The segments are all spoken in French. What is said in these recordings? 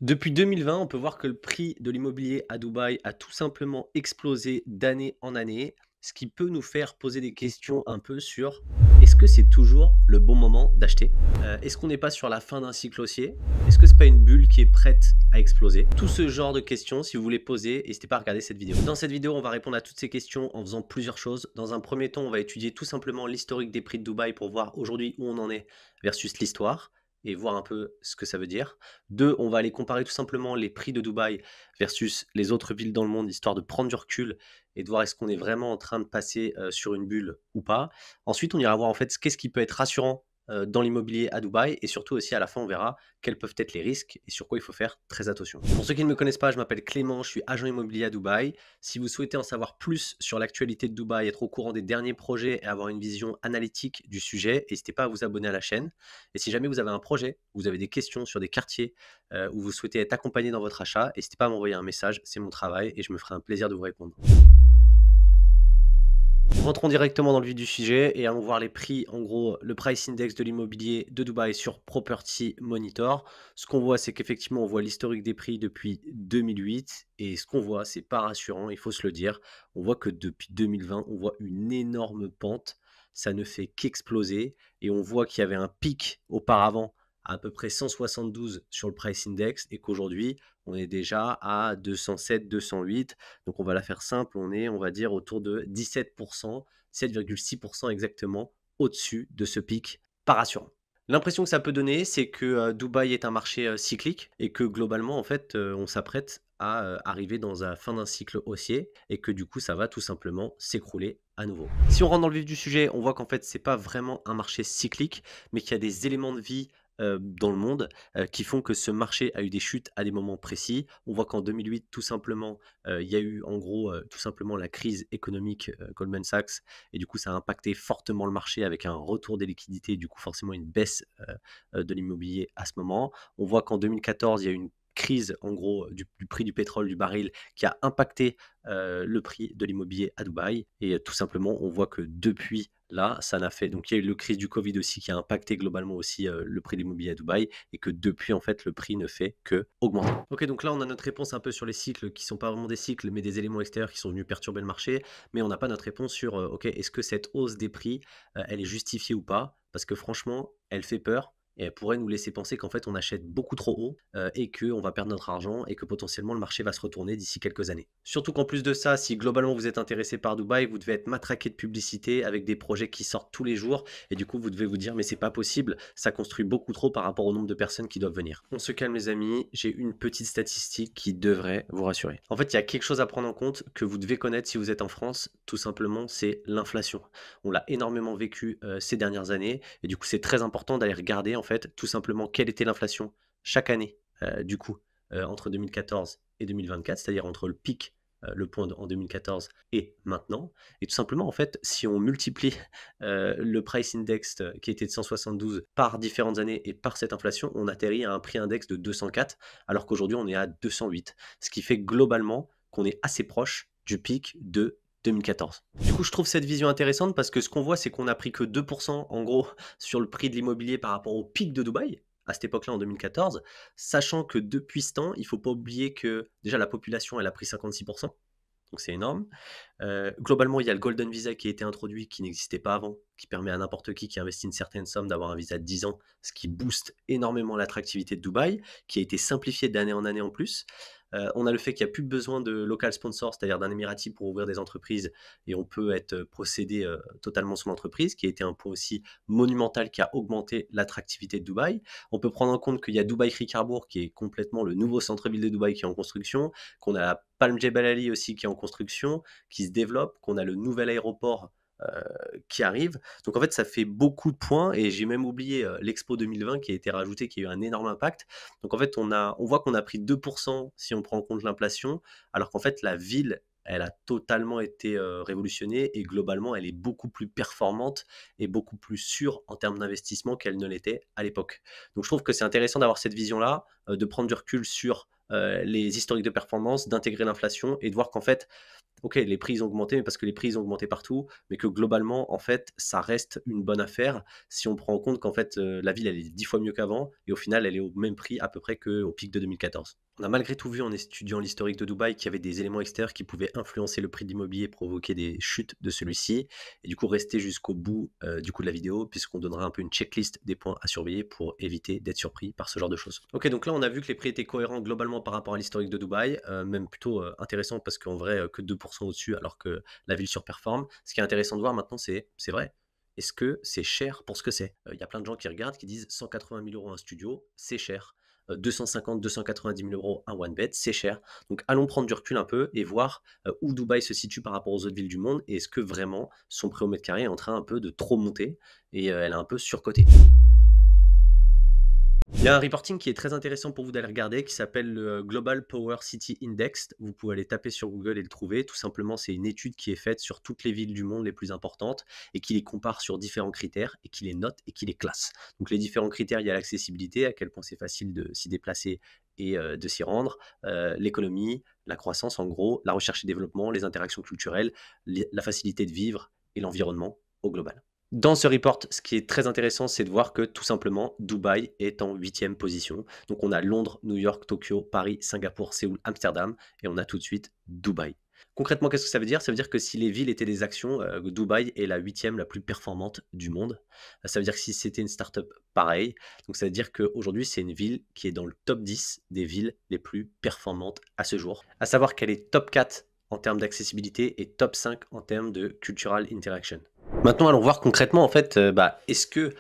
Depuis 2020, on peut voir que le prix de l'immobilier à Dubaï a tout simplement explosé d'année en année, ce qui peut nous faire poser des questions un peu sur est-ce que c'est toujours le bon moment d'acheter? Est-ce qu'on n'est pas sur la fin d'un cycle haussier? Est-ce que c'est pas une bulle qui est prête à exploser? Tout ce genre de questions, si vous voulez poser, n'hésitez pas à regarder cette vidéo. Dans cette vidéo, on va répondre à toutes ces questions en faisant plusieurs choses. Dans un premier temps, on va étudier tout simplement l'historique des prix de Dubaï pour voir aujourd'hui où on en est versus l'histoire et voir un peu ce que ça veut dire. 2, on va aller comparer tout simplement les prix de Dubaï versus les autres villes dans le monde, histoire de prendre du recul et de voir est-ce qu'on est vraiment en train de passer, sur une bulle ou pas. Ensuite, on ira voir en fait qu'est-ce qui peut être rassurant, dans l'immobilier à Dubaï et surtout aussi à la fin, on verra quels peuvent être les risques et sur quoi il faut faire très attention. Pour ceux qui ne me connaissent pas, je m'appelle Clément, je suis agent immobilier à Dubaï. Si vous souhaitez en savoir plus sur l'actualité de Dubaï, être au courant des derniers projets et avoir une vision analytique du sujet, n'hésitez pas à vous abonner à la chaîne. Et si jamais vous avez un projet, vous avez des questions sur des quartiers où vous souhaitez être accompagné dans votre achat, n'hésitez pas à m'envoyer un message, c'est mon travail et je me ferai un plaisir de vous répondre. Rentrons directement dans le vif du sujet et allons voir les prix, en gros, le price index de l'immobilier de Dubaï sur Property Monitor. Ce qu'on voit, c'est qu'effectivement, on voit l'historique des prix depuis 2008 et ce qu'on voit, c'est pas rassurant, il faut se le dire. On voit que depuis 2020, on voit une énorme pente, ça ne fait qu'exploser et on voit qu'il y avait un pic auparavant à peu près 172 sur le price index et qu'aujourd'hui, on est déjà à 207, 208. Donc on va la faire simple, on est, on va dire, autour de 17%, 7,6% exactement au-dessus de ce pic pas rassurant. L'impression que ça peut donner, c'est que Dubaï est un marché cyclique et que globalement, en fait, on s'apprête à arriver dans la fin d'un cycle haussier et que du coup, ça va tout simplement s'écrouler à nouveau. Si on rentre dans le vif du sujet, on voit qu'en fait, c'est pas vraiment un marché cyclique, mais qu'il y a des éléments de vie dans le monde qui font que ce marché a eu des chutes à des moments précis. On voit qu'en 2008, tout simplement, il y a eu en gros tout simplement la crise économique Goldman Sachs et du coup ça a impacté fortement le marché avec un retour des liquidités et du coup forcément une baisse de l'immobilier à ce moment. On voit qu'en 2014, il y a eu une crise en gros du prix du pétrole du baril qui a impacté le prix de l'immobilier à Dubaï et tout simplement on voit que depuis là ça n'a fait donc il y a eu le crise du Covid aussi qui a impacté globalement aussi le prix de l'immobilier à Dubaï et que depuis en fait le prix ne fait que augmenter. Ok, donc là on a notre réponse un peu sur les cycles qui sont pas vraiment des cycles mais des éléments extérieurs qui sont venus perturber le marché, mais on n'a pas notre réponse sur ok, est-ce que cette hausse des prix elle est justifiée ou pas, parce que franchement elle fait peur et elle pourrait nous laisser penser qu'en fait on achète beaucoup trop haut et qu'on va perdre notre argent et que potentiellement le marché va se retourner d'ici quelques années. Surtout qu'en plus de ça, si globalement vous êtes intéressé par Dubaï, vous devez être matraqué de publicité avec des projets qui sortent tous les jours et du coup vous devez vous dire mais c'est pas possible, ça construit beaucoup trop par rapport au nombre de personnes qui doivent venir. On se calme les amis, j'ai une petite statistique qui devrait vous rassurer. En fait, il y a quelque chose à prendre en compte que vous devez connaître si vous êtes en France, tout simplement, c'est l'inflation. On l'a énormément vécu ces dernières années et du coup c'est très important d'aller regarder en fait tout simplement quelle était l'inflation chaque année du coup entre 2014 et 2024, c'est-à-dire entre le pic, le point en 2014 et maintenant. Et tout simplement, en fait, si on multiplie le price index qui était de 172 par différentes années et par cette inflation, on atterrit à un prix index de 204, alors qu'aujourd'hui on est à 208. Ce qui fait globalement qu'on est assez proche du pic de 2014. Du coup, je trouve cette vision intéressante parce que ce qu'on voit, c'est qu'on a pris que 2% en gros sur le prix de l'immobilier par rapport au pic de Dubaï, à cette époque-là en 2014, sachant que depuis ce temps, il ne faut pas oublier que déjà la population, elle a pris 56%, donc c'est énorme. Globalement, il y a le Golden Visa qui a été introduit, qui n'existait pas avant, qui permet à n'importe qui investit une certaine somme d'avoir un visa de 10 ans, ce qui booste énormément l'attractivité de Dubaï, qui a été simplifié d'année en année en plus. On a le fait qu'il n'y a plus besoin de local sponsor, c'est-à-dire d'un Émirati pour ouvrir des entreprises, et on peut être procédé totalement sur l'entreprise, qui a été un point aussi monumental qui a augmenté l'attractivité de Dubaï. On peut prendre en compte qu'il y a Dubaï Creek Harbour, qui est complètement le nouveau centre-ville de Dubaï qui est en construction, qu'on a la Palm Jebel Ali aussi qui est en construction, qui se développe, qu'on a le nouvel aéroport qui arrive. Donc en fait, ça fait beaucoup de points et j'ai même oublié l'Expo 2020 qui a été rajouté, qui a eu un énorme impact. Donc en fait, on voit qu'on a pris 2% si on prend en compte l'inflation, alors qu'en fait, la ville, elle a totalement été révolutionnée et globalement, elle est beaucoup plus performante et beaucoup plus sûre en termes d'investissement qu'elle ne l'était à l'époque. Donc je trouve que c'est intéressant d'avoir cette vision-là, de prendre du recul sur les historiques de performance, d'intégrer l'inflation et de voir qu'en fait, OK, les prix ils ont augmenté, mais parce que les prix ils ont augmenté partout, mais que globalement, en fait, ça reste une bonne affaire si on prend en compte qu'en fait, la ville, elle est 10 fois mieux qu'avant et au final, elle est au même prix à peu près qu'au pic de 2014. On a malgré tout vu en étudiant l'historique de Dubaï qu'il y avait des éléments extérieurs qui pouvaient influencer le prix de l'immobilier, provoquer des chutes de celui-ci et du coup rester jusqu'au bout, du coup de la vidéo puisqu'on donnera un peu une checklist des points à surveiller pour éviter d'être surpris par ce genre de choses. OK, donc là, on a vu que les prix étaient cohérents globalement par rapport à l'historique de Dubaï, même plutôt, intéressant parce qu'en vrai, que 2 au-dessus alors que la ville surperforme. Ce qui est intéressant de voir maintenant, c'est vrai, est-ce que c'est cher pour ce que c'est? Il y a plein de gens qui regardent, qui disent 180 000 € un studio, c'est cher. 250-290 000 € un one bed, c'est cher. Donc allons prendre du recul un peu et voir où Dubaï se situe par rapport aux autres villes du monde et est-ce que vraiment son prix au mètre carré est en train un peu de trop monter et elle est un peu surcotée. Il y a un reporting qui est très intéressant pour vous d'aller regarder qui s'appelle le Global Power City Index. Vous pouvez aller taper sur Google et le trouver. Tout simplement, c'est une étude qui est faite sur toutes les villes du monde les plus importantes et qui les compare sur différents critères et qui les note et qui les classe. Donc les différents critères, il y a l'accessibilité, à quel point c'est facile de s'y déplacer et de s'y rendre, l'économie, la croissance en gros, la recherche et développement, les interactions culturelles, la facilité de vivre et l'environnement au global. Dans ce report, ce qui est très intéressant, c'est de voir que tout simplement, Dubaï est en huitième position. Donc on a Londres, New York, Tokyo, Paris, Singapour, Séoul, Amsterdam, et on a tout de suite Dubaï. Concrètement, qu'est-ce que ça veut dire? Ça veut dire que si les villes étaient des actions, Dubaï est la huitième la plus performante du monde. Ça veut dire que si c'était une startup, pareil. Donc ça veut dire qu'aujourd'hui, c'est une ville qui est dans le top 10 des villes les plus performantes à ce jour. À savoir qu'elle est top 4 en termes d'accessibilité et top 5 en termes de cultural interaction. Maintenant, allons voir concrètement, en fait, est-ce que,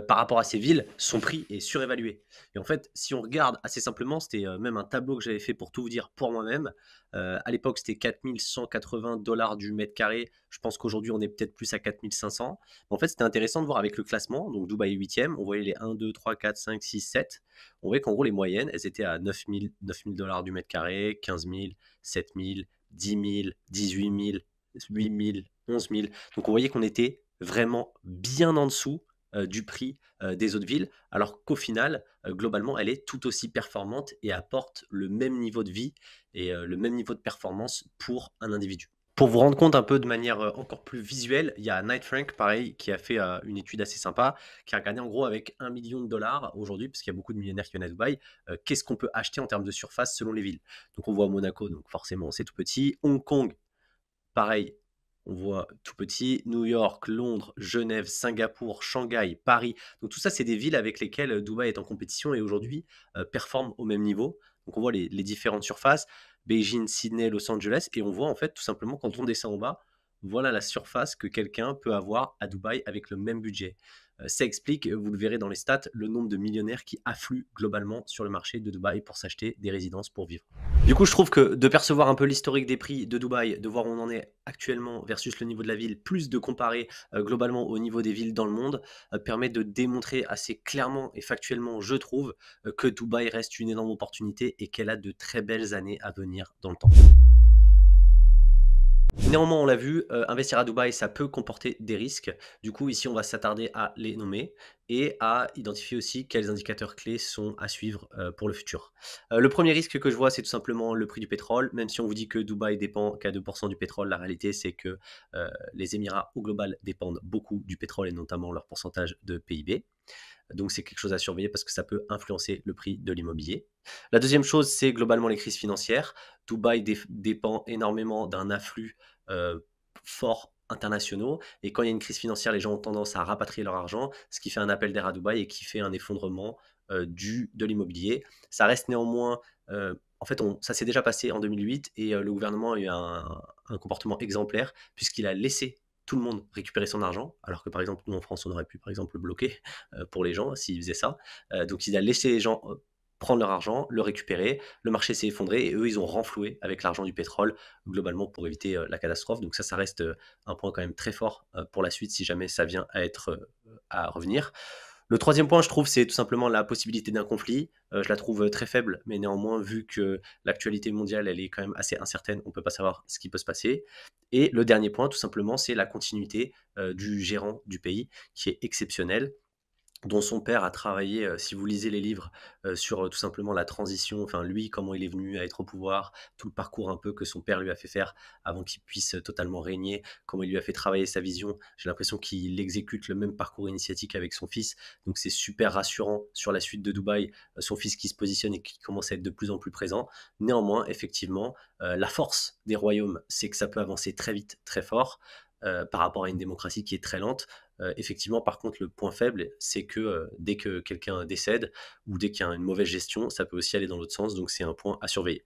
par rapport à ces villes, son prix est surévalué? Et en fait, si on regarde assez simplement, c'était, même un tableau que j'avais fait pour tout vous dire pour moi-même. À l'époque, c'était 4 180 du mètre carré. Je pense qu'aujourd'hui, on est peut-être plus à 4 500. En fait, c'était intéressant de voir avec le classement, donc Dubaï est 8e, on voyait les 1, 2, 3, 4, 5, 6, 7. On voyait qu'en gros, les moyennes, elles étaient à 9 000 du mètre carré, 15 000, 7 000, 10 000, 18 000, 8 000, 11 000. Donc on voyait qu'on était vraiment bien en dessous du prix des autres villes, alors qu'au final, globalement, elle est tout aussi performante et apporte le même niveau de vie et le même niveau de performance pour un individu. Pour vous rendre compte un peu de manière encore plus visuelle, il y a Knight Frank, pareil, qui a fait une étude assez sympa, qui a regardé en gros avec 1 million de dollars aujourd'hui, parce qu'il y a beaucoup de millionnaires qui viennent à Dubaï, qu'est-ce qu'on peut acheter en termes de surface selon les villes. Donc on voit Monaco, donc forcément c'est tout petit. Hong Kong, pareil, on voit tout petit. New York, Londres, Genève, Singapour, Shanghai, Paris. Donc tout ça, c'est des villes avec lesquelles Dubaï est en compétition et aujourd'hui performe au même niveau. Donc on voit les différentes surfaces, Beijing, Sydney, Los Angeles, et on voit en fait tout simplement quand on descend en bas, voilà la surface que quelqu'un peut avoir à Dubaï avec le même budget. Ça explique, vous le verrez dans les stats, le nombre de millionnaires qui affluent globalement sur le marché de Dubaï pour s'acheter des résidences pour vivre. Du coup, je trouve que de percevoir un peu l'historique des prix de Dubaï, de voir où on en est actuellement versus le niveau de la ville, plus de comparer globalement au niveau des villes dans le monde, permet de démontrer assez clairement et factuellement, je trouve, que Dubaï reste une énorme opportunité et qu'elle a de très belles années à venir dans le temps. Néanmoins, on l'a vu, investir à Dubaï, ça peut comporter des risques. Du coup, ici, on va s'attarder à les nommer et à identifier aussi quels indicateurs clés sont à suivre, pour le futur. Le premier risque que je vois, c'est tout simplement le prix du pétrole. Même si on vous dit que Dubaï dépend qu'à 2 du pétrole, la réalité, c'est que, les Émirats, au global, dépendent beaucoup du pétrole et notamment leur pourcentage de PIB. Donc c'est quelque chose à surveiller parce que ça peut influencer le prix de l'immobilier. La deuxième chose, c'est globalement les crises financières. Dubaï dépend énormément d'un afflux fort internationaux et quand il y a une crise financière, les gens ont tendance à rapatrier leur argent, ce qui fait un appel d'air à Dubaï et qui fait un effondrement de l'immobilier. Ça reste néanmoins, en fait, ça s'est déjà passé en 2008 et le gouvernement a eu un comportement exemplaire puisqu'il a laissé tout le monde récupérer son argent, alors que par exemple, nous en France, on aurait pu par exemple le bloquer pour les gens s'ils faisaient ça. Donc il a laissé les gens prendre leur argent, le récupérer, le marché s'est effondré et eux, ils ont renfloué avec l'argent du pétrole, globalement pour éviter la catastrophe. Donc ça reste un point quand même très fort pour la suite si jamais ça vient à être à revenir. Le troisième point, je trouve, c'est tout simplement la possibilité d'un conflit. Je la trouve très faible, mais néanmoins, vu que l'actualité mondiale, elle est quand même assez incertaine, on ne peut pas savoir ce qui peut se passer. Et le dernier point, tout simplement, c'est la continuité du gérant du pays, qui est exceptionnel. dont son père a travaillé, si vous lisez les livres, sur, tout simplement la transition, enfin lui, comment il est venu à être au pouvoir, tout le parcours un peu que son père lui a fait faire avant qu'il puisse, totalement régner, comment il lui a fait travailler sa vision. J'ai l'impression qu'il exécute le même parcours initiatique avec son fils, donc c'est super rassurant sur la suite de Dubaï, son fils qui se positionne et qui commence à être de plus en plus présent. Néanmoins, effectivement, la force des royaumes, c'est que ça peut avancer très vite, très fort, par rapport à une démocratie qui est très lente. Effectivement, par contre, le point faible, c'est que dès que quelqu'un décède ou dès qu'il y a une mauvaise gestion, ça peut aussi aller dans l'autre sens, donc c'est un point à surveiller.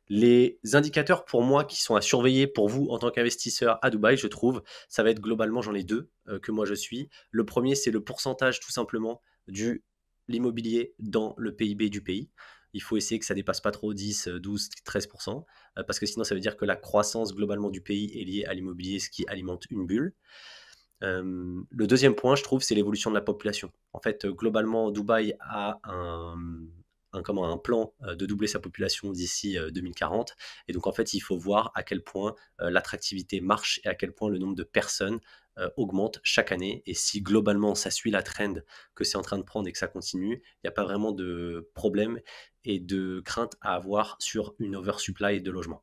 Les indicateurs pour moi qui sont à surveiller pour vous en tant qu'investisseur à Dubaï, je trouve, ça va être globalement, j'en ai deux que moi je suis. Le premier, c'est le pourcentage tout simplement du l'immobilier dans le PIB du pays. Il faut essayer que ça dépasse pas trop 10, 12, 13%, parce que sinon ça veut dire que la croissance globalement du pays est liée à l'immobilier, ce qui alimente une bulle. Le deuxième point, je trouve, c'est l'évolution de la population. En fait, globalement, Dubaï a un plan de doubler sa population d'ici 2040. Et donc, en fait, il faut voir à quel point l'attractivité marche et à quel point le nombre de personnes augmente chaque année. Et si globalement, ça suit la trend que c'est en train de prendre et que ça continue, il n'y a pas vraiment de problème et de crainte à avoir sur une oversupply de logements.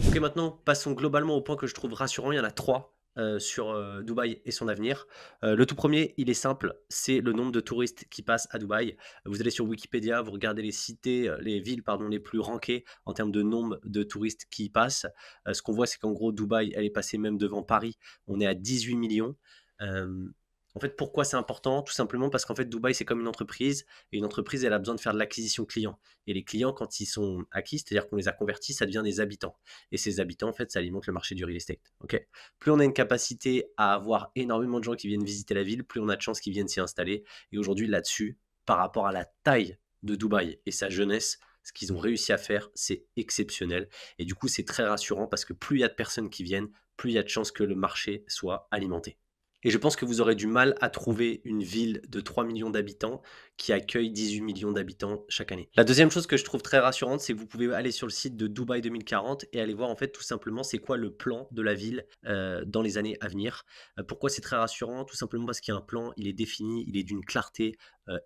Ok, maintenant, passons globalement au point que je trouve rassurant. Il y en a trois sur Dubaï et son avenir. Le tout premier, il est simple, c'est le nombre de touristes qui passent à Dubaï. Vous allez sur Wikipédia, vous regardez les cités, les villes pardon, les plus rankées en termes de nombre de touristes qui y passent. Ce qu'on voit, c'est qu'en gros, Dubaï, elle est passée même devant Paris. On est à 18 millions. Euh, En fait, pourquoi c'est important? Tout simplement parce qu'en fait, Dubaï, c'est comme une entreprise. Et une entreprise, elle a besoin de faire de l'acquisition client. Et les clients, quand ils sont acquis, c'est-à-dire qu'on les a convertis, ça devient des habitants. Et ces habitants, en fait, ça alimente le marché du real estate. Ok. Plus on a une capacité à avoir énormément de gens qui viennent visiter la ville, plus on a de chances qu'ils viennent s'y installer. Et aujourd'hui, là-dessus, par rapport à la taille de Dubaï et sa jeunesse, ce qu'ils ont réussi à faire, c'est exceptionnel. Et du coup, c'est très rassurant parce que plus il y a de personnes qui viennent, plus il y a de chances que le marché soit alimenté. Et je pense que vous aurez du mal à trouver une ville de 3 millions d'habitants qui accueille 18 millions d'habitants chaque année. La deuxième chose que je trouve très rassurante, c'est que vous pouvez aller sur le site de Dubaï 2040 et aller voir en fait tout simplement c'est quoi le plan de la ville dans les années à venir. Pourquoi c'est très rassurant? Tout simplement parce qu'il y a un plan, il est défini, il est d'une clarté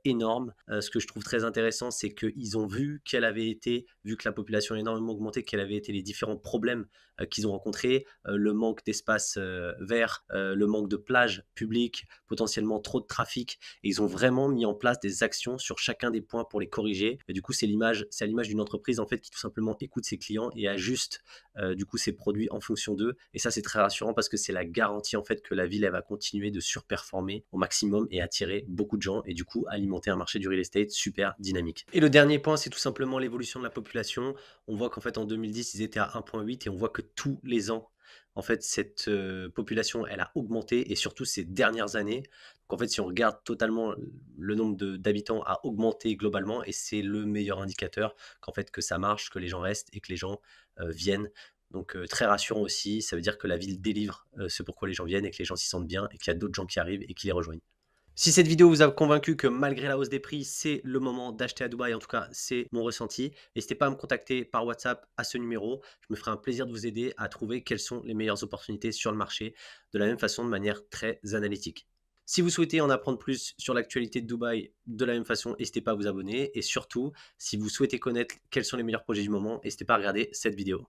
énorme. Ce que je trouve très intéressant, c'est qu'ils ont vu quel avait été, vu que la population a énormément augmenté, quels avaient été les différents problèmes qu'ils ont rencontrés, le manque d'espace vert, le manque de plages publiques, potentiellement trop de trafic. Et ils ont vraiment mis en place des actions sur chacun des points pour les corriger. Et du coup, c'est à l'image d'une entreprise en fait qui tout simplement écoute ses clients et ajuste du coup ses produits en fonction d'eux. Et ça, c'est très rassurant parce que c'est la garantie en fait que la ville elle va continuer de surperformer au maximum et attirer beaucoup de gens et du coup alimenter un marché du real estate super dynamique. Et le dernier point, c'est tout simplement l'évolution de la population. On voit qu'en fait en 2010, ils étaient à 1,8 et on voit que tous les ans, en fait, cette population, elle a augmenté et surtout ces dernières années. Donc en fait, si on regarde totalement, le nombre d'habitants a augmenté globalement et c'est le meilleur indicateur qu'en fait que ça marche, que les gens restent et que les gens viennent. Donc très rassurant aussi, ça veut dire que la ville délivre ce pourquoi les gens viennent et que les gens s'y sentent bien et qu'il y a d'autres gens qui arrivent et qui les rejoignent. Si cette vidéo vous a convaincu que malgré la hausse des prix, c'est le moment d'acheter à Dubaï, en tout cas c'est mon ressenti, n'hésitez pas à me contacter par WhatsApp à ce numéro. Je me ferai un plaisir de vous aider à trouver quelles sont les meilleures opportunités sur le marché, de la même façon, de manière très analytique. Si vous souhaitez en apprendre plus sur l'actualité de Dubaï, de la même façon, n'hésitez pas à vous abonner. Et surtout, si vous souhaitez connaître quels sont les meilleurs projets du moment, n'hésitez pas à regarder cette vidéo.